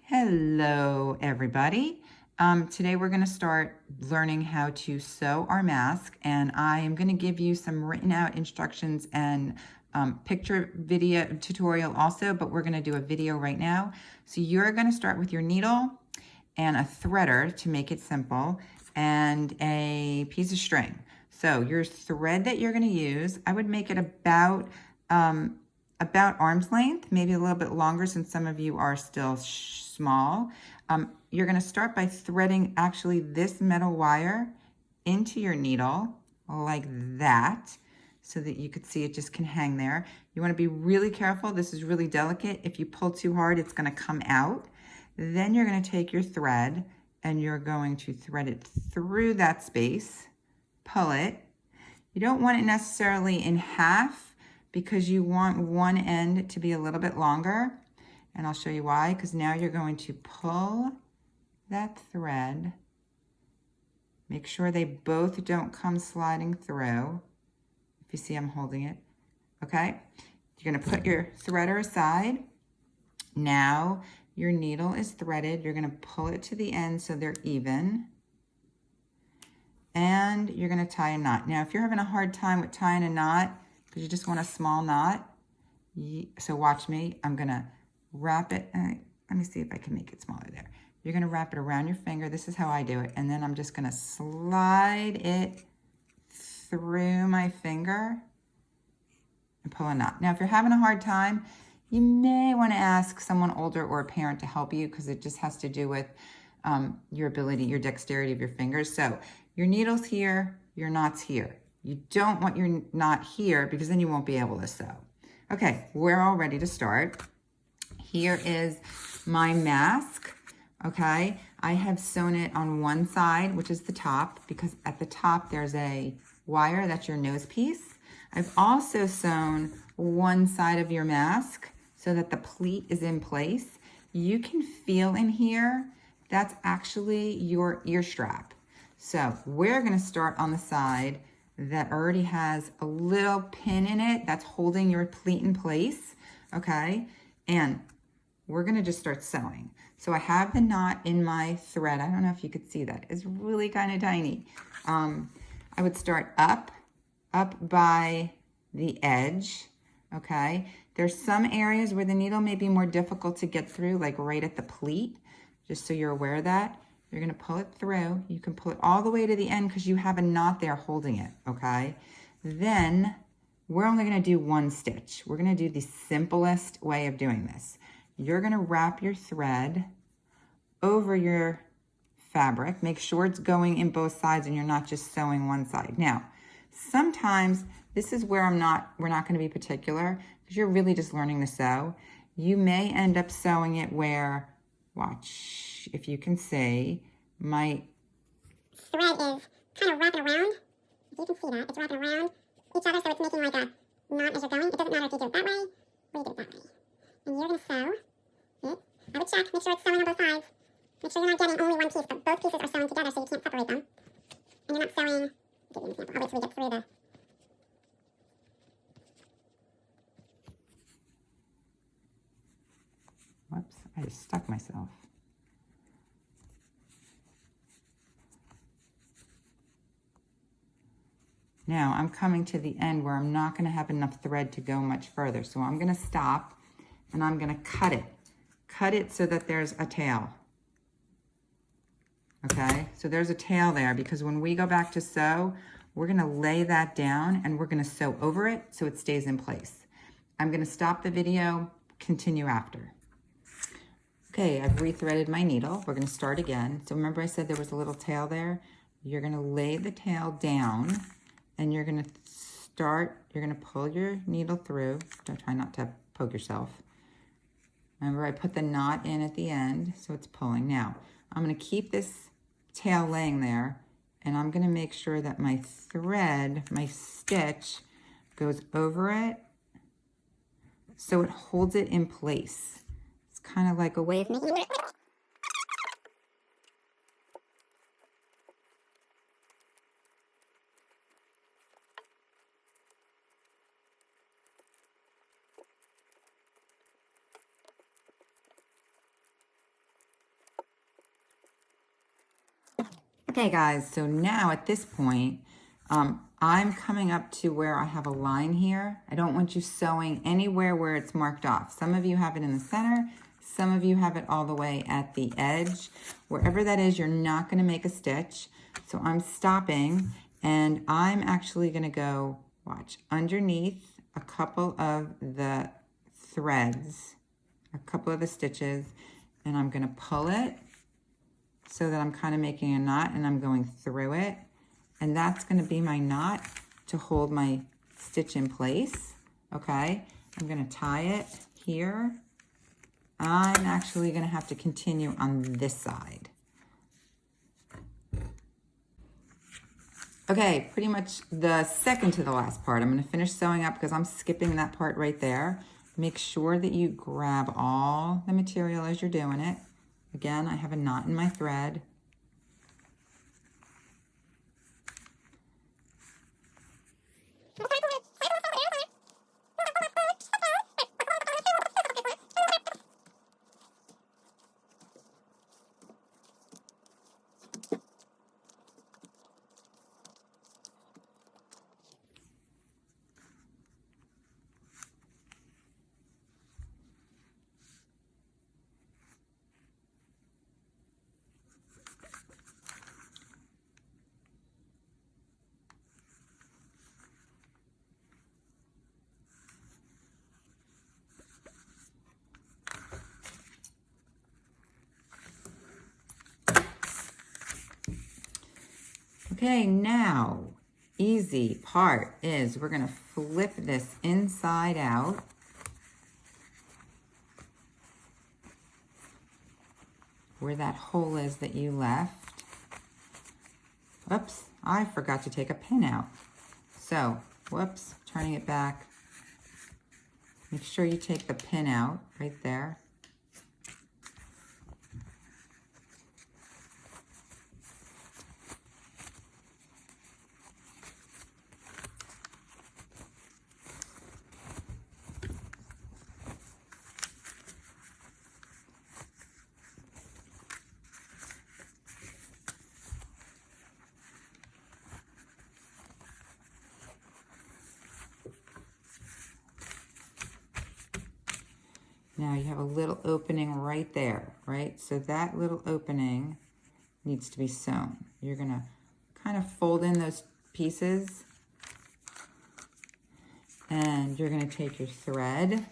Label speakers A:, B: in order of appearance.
A: Hello, everybody. Today we're going to start learning how to sew our mask, and I am going to give you some written out instructions and picture video tutorial also, but we're going to do a video right now. So you're going to start with your needle and a threader to make it simple and a piece of string. So your thread that you're going to use, I would make it about arm's length, maybe a little bit longer since some of you are still small. You're going to start by threading actually this metal wire into your needle like that so that you could see it just can hang there. You want to be really careful. This is really delicate. If you pull too hard, it's going to come out. Then you're going to take your thread and you're going to thread it through that space, pull it. You don't want it necessarily in half because you want one end to be a little bit longer. And I'll show you why, because now you're going to pull that thread. Make sure they both don't come sliding through. If you see I'm holding it, okay? You're gonna put your threader aside. Now your needle is threaded. You're gonna pull it to the end so they're even. And you're gonna tie a knot. Now, if you're having a hard time with tying a knot, because you just want a small knot, so watch me, I'm gonna wrap it, let me see if I can make it smaller there. You're gonna wrap it around your finger. This is how I do it. And then I'm just gonna slide it through my finger and pull a knot. Now, if you're having a hard time, you may wanna ask someone older or a parent to help you because it just has to do with your ability, your dexterity of your fingers. So your needle's here, your knot's here. You don't want your knot here because then you won't be able to sew. Okay, we're all ready to start. Here is my mask, okay? I have sewn it on one side, which is the top, because at the top there's a wire, that's your nose piece. I've also sewn one side of your mask so that the pleat is in place. You can feel in here, that's actually your ear strap. So we're gonna start on the side that already has a little pin in it that's holding your pleat in place, okay? And we're gonna just start sewing. So I have the knot in my thread. I don't know if you could see that. It's really kind of tiny. I would start up by the edge, okay? There's some areas where the needle may be more difficult to get through, like right at the pleat, just so you're aware of that. You're gonna pull it through. You can pull it all the way to the end because you have a knot there holding it, okay? Then we're only gonna do one stitch. We're gonna do the simplest way of doing this. You're gonna wrap your thread over your fabric. Make sure it's going in both sides and you're not just sewing one side. Now, sometimes this is where we're not gonna be particular because you're really just learning to sew. You may end up sewing it where, watch, if you can see, my
B: thread is kind of wrapping around. If you can see that, it's wrapping around each other, so it's making like a knot as you're going. It doesn't matter if you do it that way or you do it that way. And you're going to sew it. I would check, make sure it's sewing on both sides. Make sure you're not getting only one piece, but both pieces are sewing together so you can't separate them. And you're not sewing, I'll give you an example. I'll wait till we get through the...
A: Whoops, I just stuck myself. Now I'm coming to the end where I'm not gonna have enough thread to go much further. So I'm gonna stop and I'm gonna cut it. Cut it so that there's a tail. Okay, so there's a tail there because when we go back to sew, we're gonna lay that down and we're gonna sew over it so it stays in place. I'm gonna stop the video, continue after. Okay, I've rethreaded my needle. We're gonna start again. So remember I said there was a little tail there? You're gonna lay the tail down and you're gonna pull your needle through. Don't try not to poke yourself. Remember I put the knot in at the end, so it's pulling. Now, I'm gonna keep this tail laying there and I'm gonna make sure that my thread, my stitch, goes over it so it holds it in place. It's kind of like a way of making it. Okay, guys, so now at this point, I'm coming up to where I have a line here. I don't want you sewing anywhere where it's marked off. Some of you have it in the center. Some of you have it all the way at the edge. Wherever that is, you're not going to make a stitch. So I'm stopping, and I'm actually going to go, watch, underneath a couple of the threads, a couple of the stitches, and I'm going to pull it so that I'm kind of making a knot, and I'm going through it. And that's going to be my knot to hold my stitch in place. Okay, I'm going to tie it here. I'm actually going to have to continue on this side. Okay, pretty much the second to the last part. I'm going to finish sewing up because I'm skipping that part right there. Make sure that you grab all the material as you're doing it. Again, I have a knot in my thread. Okay, now, easy part is we're going to flip this inside out. Where that hole is that you left. Oops, I forgot to take a pin out. So, whoops, turning it back. Make sure you take the pin out right there. Now you have a little opening right there, right? So that little opening needs to be sewn. You're gonna kind of fold in those pieces, and you're gonna take your thread